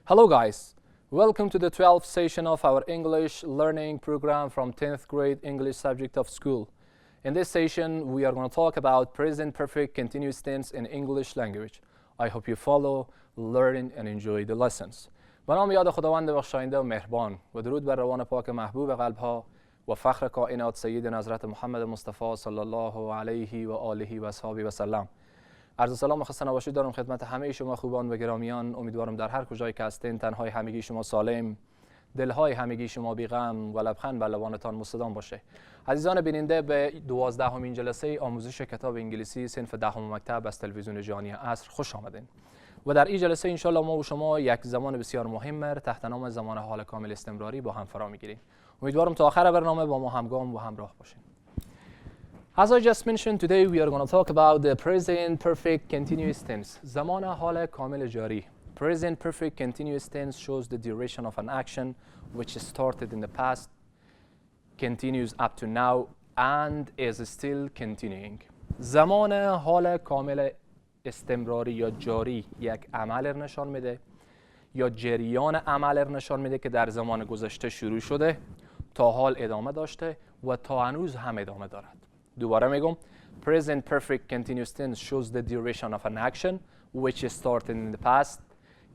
Hello guys, welcome to the 12th session of our English learning program from 10th grade English subject of school. In this session, we are going to talk about present perfect continuous tense in English language. I hope you follow, learn and enjoy the lessons. به نام یاد خداوند بخشاینده و مهربان و درود بر روان پاک محبوب قلبها و فخر کائنات سید حضرت محمد مصطفی صلی الله علیه و آله و اصحابه و سلم. عرض سلام و خسته نباشید دارم خدمت همه شما خوبان و گرامیان. امیدوارم در هر کجایی که هستین تنهای همگی شما سالم، دلهای همگی شما بی غم و لبخند بر لبانتان مستدام باشه. عزیزان بیننده، به 12مین جلسه آموزش کتاب انگلیسی صنف 10 مکتب از تلویزیون جهانی عصر خوش آمدین. و در این جلسه انشالله ما و شما یک زمان بسیار مهم تحت نام زمان حال کامل استمراری با هم فرا میگیریم. امیدوارم تا آخر برنامه با ما همگام و همراه باشین. As I just mentioned, today we are going to talk about the present perfect continuous tense. زمان حال کامل جاری. Present perfect continuous tense shows the duration of an action which started in the past, continues up to now, and is still continuing. زمان حال کامل استمراری یا جاری یک عمل را نشان میده یا جریان عمل را نشان میده که در زمان گذشته شروع شده، تا حال ادامه داشته و تا هنوز هم ادامه دارد. دوباره میگم present perfect continuous tense shows the duration of an action which started in the past,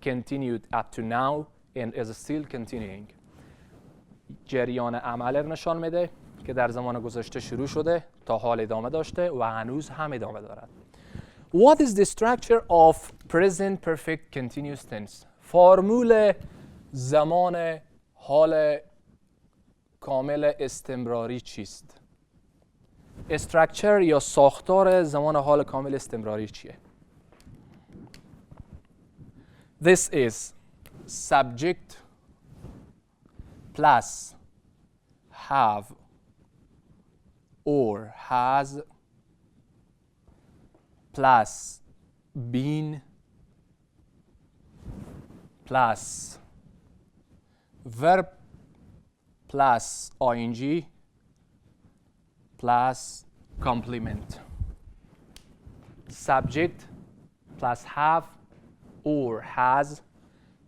continued up to now and is still continuing. جریان عمل را نشان میده که در زمان گذشته شروع شده، تا حال ادامه داشته و هنوز هم ادامه دارد. What is the structure of present perfect continuous tense? فرمول زمان حال کامل استمراری چیست؟ استراکچر یا ساختار زمان حال کامل استمراری چیه؟ This is subject plus have or has plus been plus verb plus ing plus complement. Subject plus have or has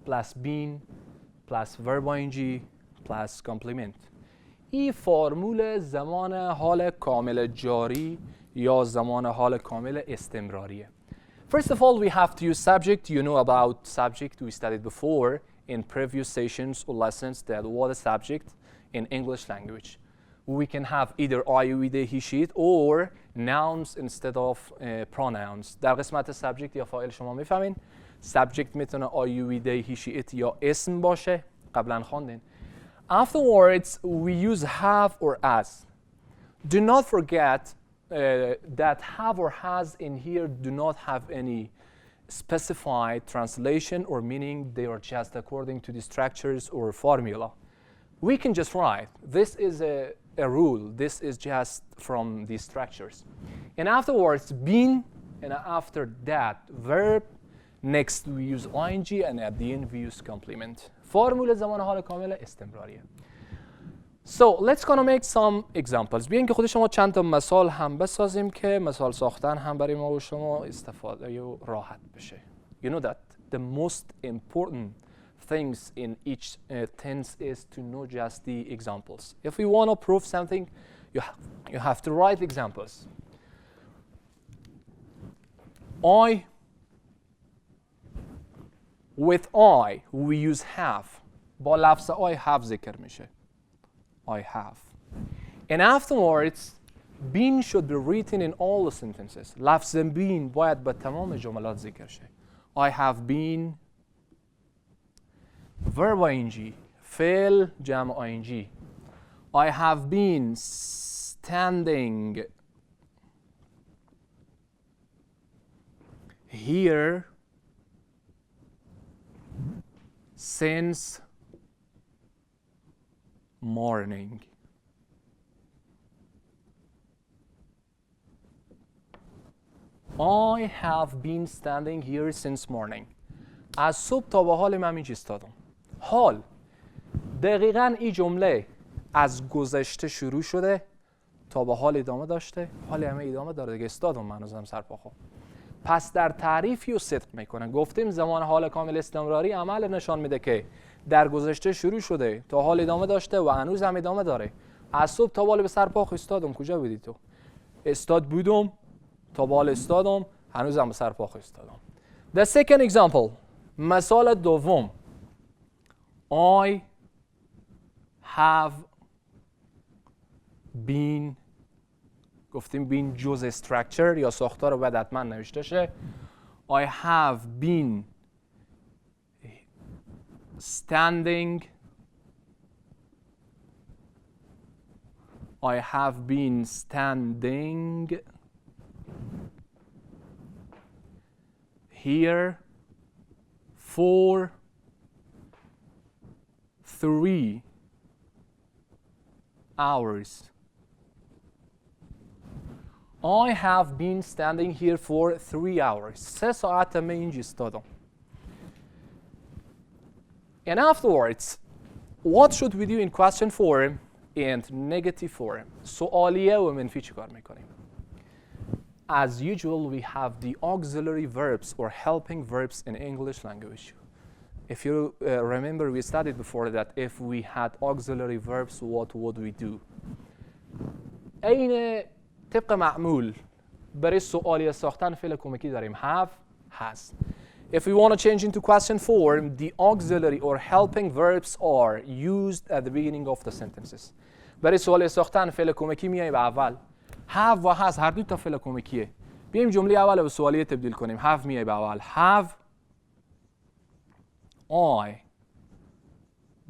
plus been plus verb ing plus complement. این فرمول زمان حال کامل جاری یا زمان حال کامل استمراریه. First of all, we have to use subject. You know about subject. We studied before in previous sessions or lessons that what is subject in English language. We can have either I, we, they, he, she, it or nouns instead of pronouns. در قسمت subject یا فاعل شما میفهمین. Subject میتونه I, we, they, he, she, it یا اسم باشه. قبلا خواندین. Afterwards, we use have or as. Do not forget that have or has in here do not have any specified translation or meaning. They are just according to the structures or formula. We can just write, this is a rule, this is just from the structures. And afterwards, been, and after that, verb, next we use ing, and at the end we use complement. فرمول زمان حال کامل استمراریه. So let's gonna make some examples. بیاین که خود شما چند تا مثال هم بسازیم که مثال ساختن هم برای ما و شما استفاده و راحت بشه. You know that the most important things in each tense is to know just the examples. If we want to prove something, you have to write examples. I, with I, we use have. با لفظ I have ذکر میشه. I have. And afterwards, been should be written in all the sentences. لفظ been باید با تمام جملات ذکر شه. I have been. Verb ing. فعل جمع ing. I have been standing here since morning. I have been standing here since morning. از صبح تا به حال من اینجا ایستادم. حال دقیقاً این جمله از گذشته شروع شده تا به حال ادامه داشته. حال همه ادامه داره دیگه. ایستادم من هنوزم سرپاخم. پس در تعریفی و صدق میکنه. گفتیم زمان حال کامل استمراری عمل نشان میده که در گذشته شروع شده، تا حال ادامه داشته و هنوز هم ادامه داره. از صبح تا بال به سر پا ایستادم. کجا بودی تو؟ استاد بودم تا بال استادم، هنوز هم به سر پا ایستادم. The second example. مثال دوم. I have been. گفتیم been جزء structure یا ساختار باید حتما نوشته شه. I have been standing. I have been standing here for 3 hours. I have been standing here for 3 hours. 3 ساعت من اینجا ایستادم. And afterwards, what should we do in question form and negative form? سوالیه و منفی چی کار میکنیم؟ As usual, we have the auxiliary verbs or helping verbs in English language. If you remember, we studied before that if we had auxiliary verbs, what would we do? عین طبق معمول برای سوالیه ساختن فعل کمکی داریم have, has. If we want to change into question form, the auxiliary or helping verbs are used at the beginning of the sentences. برای سوالیه ساختن فعل کمکی میای به اول. have و has هر دو تا فعل کمکیه. بیایم جمله اول رو به سوالیه تبدیل کنیم. have میای به اول. Have I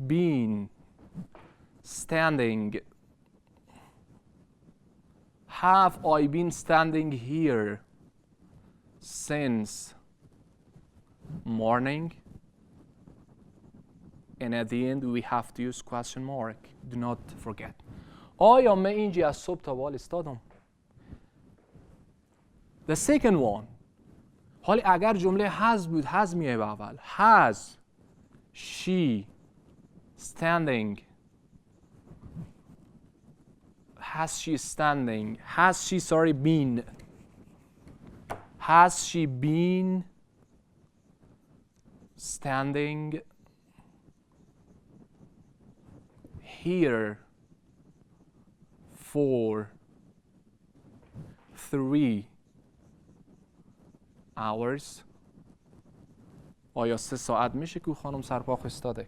been standing? Have I been standing here since morning? And at the end we have to use question mark. Do not forget. آیا من اینجا از صبح تا بال استادم؟ The second one. حالی اگر جمله has بود has میای به اول. Has she standing? Has she standing? Has she been? Has she been standing here for 3 hours? آیا 3 ساعت میشه که خانم سرپا ایستاده؟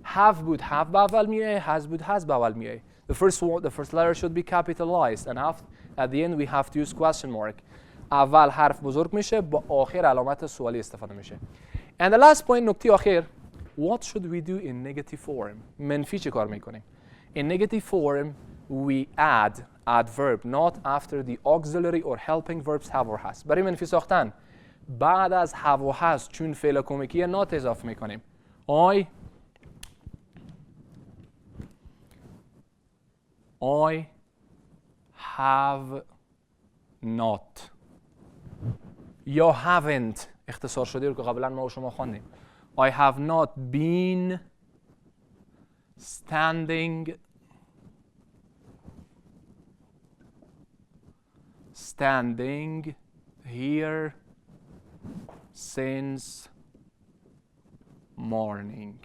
have بود have به اول میای. has بود has به اول میای. The first letter should be capitalized and at the end we have to use question mark. اول حرف بزرگ میشه با آخر علامت سوالی استفاده میشه. And the last point نکته آخر. What should we do in negative form? منفی چه کار میکنیم؟ In negative form we add adverb not after the auxiliary or helping verbs have or has. برای منفی ساختن بعد از have و has چون فعل کمکی not اضافه میکنیم. I have not یا haven't اختصار شده رو که قبلا ما و شما خواندیم. I have not been standing here since morning.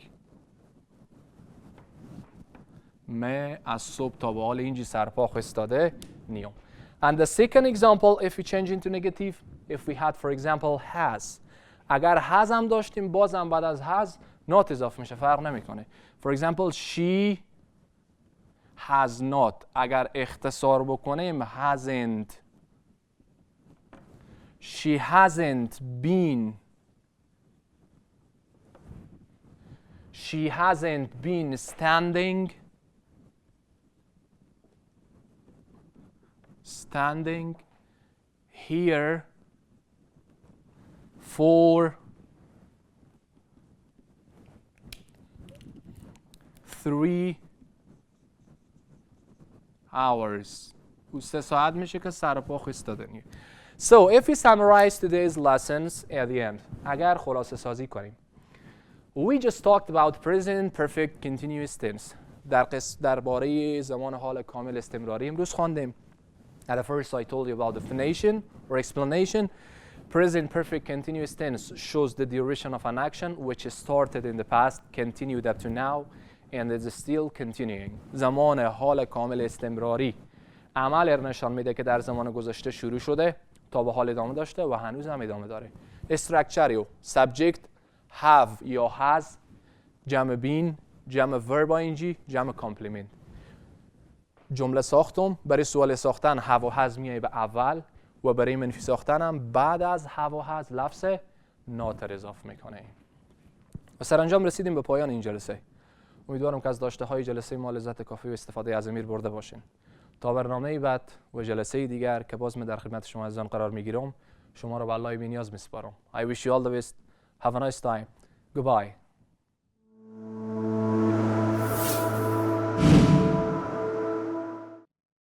من از صبح تا به حال اینجی سرپا ایستاده نیم. And the second example, if we change into negative, if we had for example has. اگر has هم داشتیم بازم بعد از has not اضافه میشه، فرق نمیکنه. For example, she has not. اگر اختصار بکنیم hasn't. She hasn't been. She hasn't been standing here for 3 hours. 3 ساعت میشه که سر پا ایستاده. So if we summarize today's lessons at the end, اگر خلاصه سازی کنیم. We just talked about present perfect continuous tense. درباره زمان حال کامل استمراری امروز خواندیم. At first I told you about definition or explanation. Present perfect continuous tense shows the duration of an action which started in the past, continued up to now, and is still continuing. زمان حال کامل استمراری عمل نشان میده که در زمان گذشته شروع شده تا به حال ادامه داشته و هنوز هم ادامه داره. Structure و subject have یا has، جمع been، جمع verb ing، جمع complement. جمله ساختم برای سوال ساختن have و has میای به اول و برای منفی ساختن هم بعد از have و has لفظ not اضافه میکنه. و سرانجام رسیدیم به پایان این جلسه. امیدوارم که از داشته های جلسه ما لذت کافی و استفاده از امیر برده باشین. تا برنامه بعد و جلسه دیگر که باز من در خدمت شما عزیزان قرار میگیرم، شما را به الله بی‌نیاز میسپارم. I wish you all the best. Have a nice time. Goodbye.